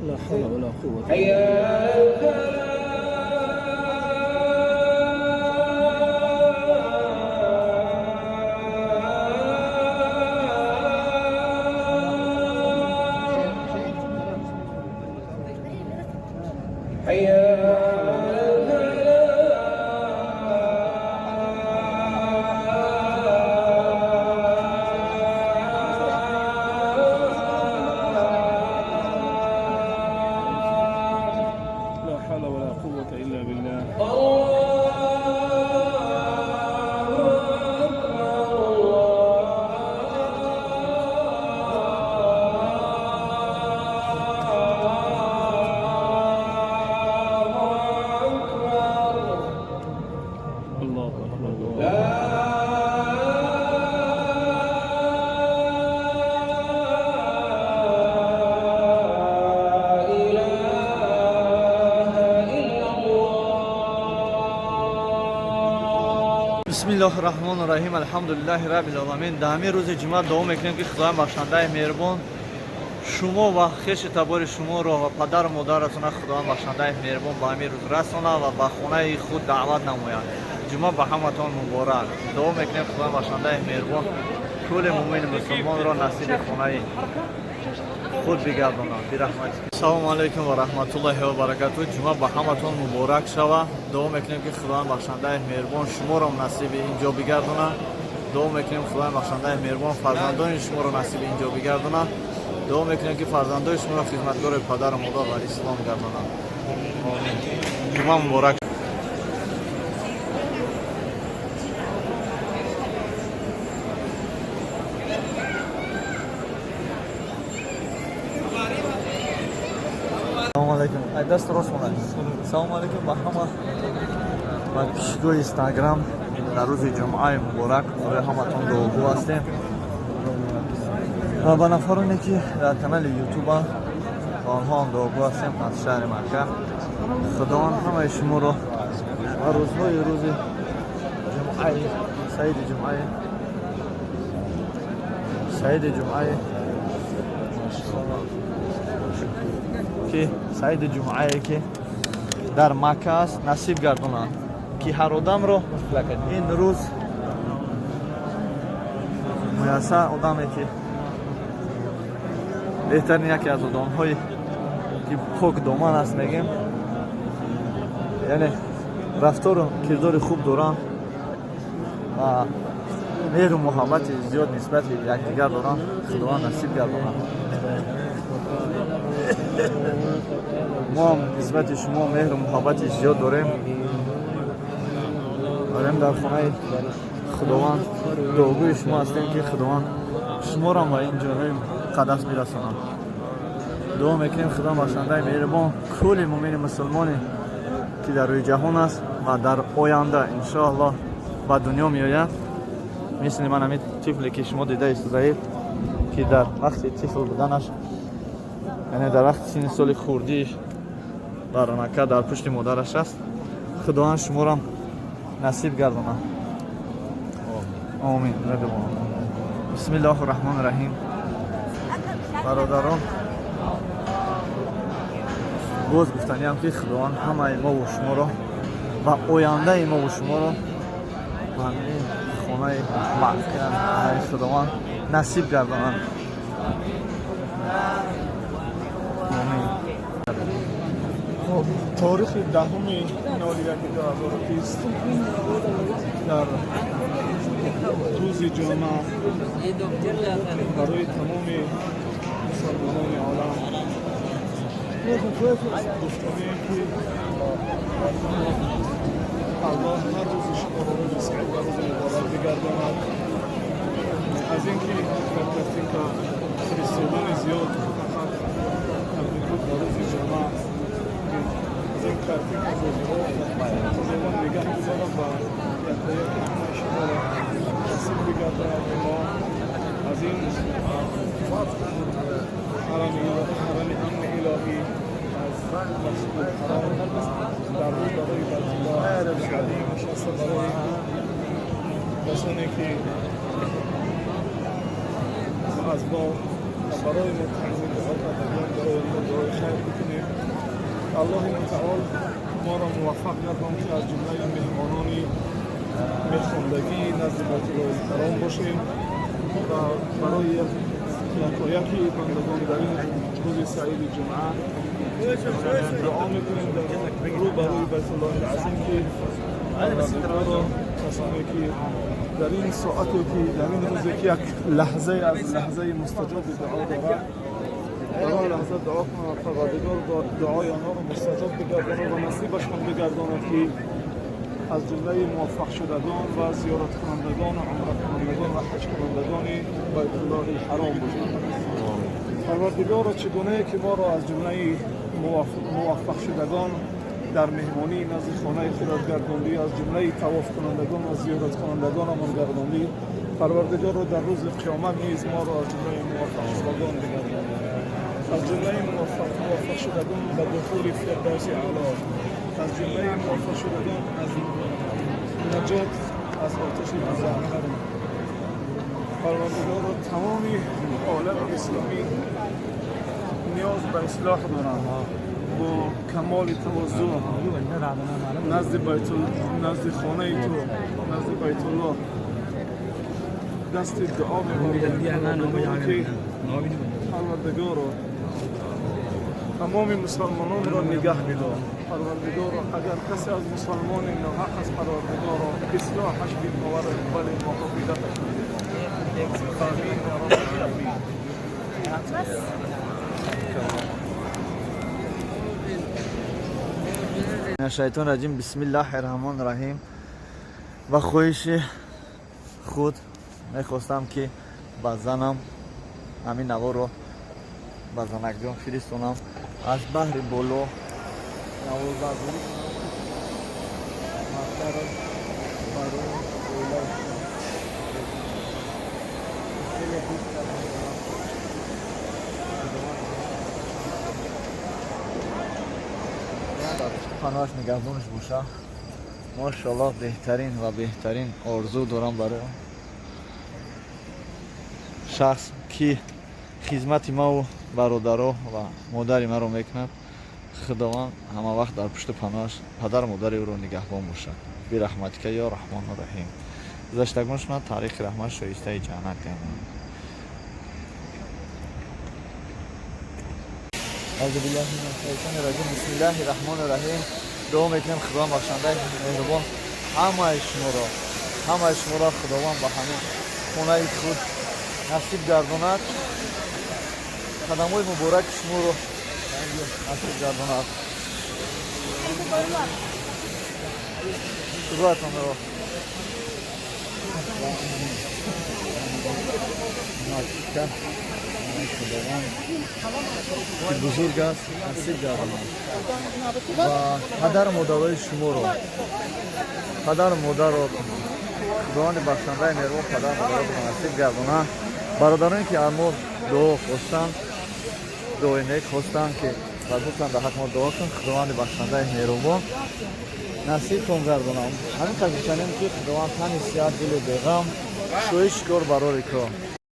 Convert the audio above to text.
لا حول ولا قوة إلا حي بالله. لا حول ولا قوة إلا بالله. الله أكبر الله. бисмиллаҳир-раҳмонир-раҳим. Алҳамдулиллаҳи раббил аламин. Дар ҳамин рӯзи ҷумъа дуо мекунем ки Худоянд бахшандаи меҳрубон шумо ва хеshi табори шуморо ва падару модаратона Худоянд бахшандаи меҳрубон ба ҳамин рӯз расонад ва ба хонаи худ даъват намояд. ҷумъа ба ҳаматон муборак. Дуо мекунем Худоянд бахшандаи меҳрубон кулли муъмини мусулмонро насиби хонаи худ бигардонад. Бирахматик. Ассалому алайкум ва раҳматуллоҳи ва баракатуҳ. Ҷумъа ба ҳаматон муборак шава. Дуо мекунем ки Худоянд бахшандаи меҳрубон шуморо насиби инҷо бигардонад. Дуо мекунем Худоянд бахшандаи меҳрубон фарзандони шуморо насиби инҷо бигардонад. Дуо мекунем ки фарзандони шуморо хизматгори падару модар ва ислом гардонад. Амин. Ҷумъа муборак. Салому алейкум. Айдаст рост монад. Салому алейкум ба ҳама ба пишгоҳи Инстаграм дар рӯзи ҷумъаи муборак барои ҳаматон дуогӯ ҳастем. Ва ба нафароне ки дар канали ютубам ба онҳоам дуогӯ ҳастем аз шаҳри Макка. Худованд ҳамаи шуморо ба рӯзҳои рӯзи ҷумъаи саиди ҷумъаи ки саиди ҷумъае ки дар Макка аст насиб гардонад, ки ҳар одамро ин рӯз муяссар одаме ки беҳтарин яке аз одамҳои ки пок доман аст мегем, яъне рафтору кирдори хуб доранд ва меҳру муҳаббати зиёд нисбати якдигар доранд. Худованд насиб гардонад. мо ҳам нисбати шумо меҳру муҳаббати зиёд дорем дар хонаи Худованд. дуогӯи шумо ҳастем ки Худованд шуморо ба ин ҷойҳои муқаддас бирасонад. дуо мекунем Худованд бахшандаи меҳрубон кулли муъмини мусулмоне ки дар рӯи ҷаҳон аст ва дар оянда иншоаллоҳ ба дунё меояд, мисли ман ҳамин тифле ки шумо дидаед заид, ки дар вақти тифл буданаш, яъне дар вақти синни соли хурдииш баронака дар пушти модараш аст. Худованд шуморо насиб гардонад. Амин. Бисмиллаҳир-раҳмонир-раҳим. бародарон, боз гуфтаниям ки Худованд ҳамаи мову шуморо ва ояндаи мову шуморо ба ҳамин хонаи Маккаи Худованд насиб гардонад. Амин. Торихи 10/01/2020 дар рӯзи ҷумъа барои тамоми мусулмонони олам گفتنی که الله هر روز شما رو روز سعید و روز مبارک بگرداند. از اینکه در ترتیب فرستادن زیاد فقط تبلیغات در روز جمعه از این ترتیب زیبان نگه بزنم و یک همه شما را نصیب بگرداند. ما از این حرم امن الهی از مسجد الحرام در روز برای بیت الله شادی نشسته برای کسانی که از ما برای متعلق برای دعای خیر بکنیم. الله متعال ما را موفق گردان که از جمله مهمانانی مهماندگی نزد بیت الله الحرام باشیم و برای یکی بندگان در این روز سعید جمعه دعا میکنیم در رو برای بیت الله العظیم که را کسانی که در این ساعتی که در این روزی که یک لحظه از لحظه مستجاب دعا دارد در آن لحظه دعا کنند پروردگار دعای آنها را مستجاب بگرداند و نصیبشان بگرداند که از جمله موفق شدگان و زیارت کنندگان و عمره کنندگان و حج کنندگان بیت الله الحرام باشند. پروردگار چگونه که ما را از جمله موفق شدگان در مهمانی نزد خانه خودت گرداندی، از جمله طواف کنندگان و زیارت کنندگان من گرداندی. پروردگار را در روز قیامت نیز ما را از جمله موفق شدگان بگرداند، از جمله موفق شدگان به دخول فردوس اعلی، از جمله موفق شدگان از نجات از آتش دوزخ. پروردگار را تمام عالم اسلامی نیاز به اصلاح دارند با کمال تواضع نزد خانه تو نزد بیت الله دست دعا می‌برند که پروردگار تمام مسلمانان را نگه می‌دار. پروردگار اگر کسی از مسلمان ناحق است پروردگار اصلاحش بی‌موارد بله مقابلتش آمین یا رب العالمین. شیطان رجیم. بسم الله الرحمن الرحیم. و خواهش خود میخواستم که با زنم همین نوا رو با زنک جان فرستونم از بحر بالا نوازگوری پناهش نگهبانش باشه. ماشاءالله بهترین و بهترین آرزو دارم برای شخص که خدمت ما و برادرها و مادر ما رو میکند. خداوند همه وقت در پشت پناهش پدر مادر او رو نگهبان باشه. بی رحمتک یا رحمان الرحیم. گذشتگانشان تاریخ رحمت شایسته جنت گرداند. اعوذ بالله من الشیطان الرجیم. بسم الله الرحمن الرحیم. دعا میکنیم خداوند بخشنده مهربان همه شما را خداوند به همین خانه خود نصیب گرداند. قدم‌های مبارک شما رو نصیب گرداند. شروعتان رو که بزرگ است نصیب گرداند و پدر مادرای شما رو پدر مادر رو خداوند بخشنده مهربان پدر مادر رو نصیب گرداند. برادرانی که اما دعا خواستند دعای نیک خواستند که گفتند در حق ما دعا کن خداوند بخشنده مهربان نصیب کن گرداند. همین قضیه چنین که خداوند تن صحت دل بیغم شویش کار برای کار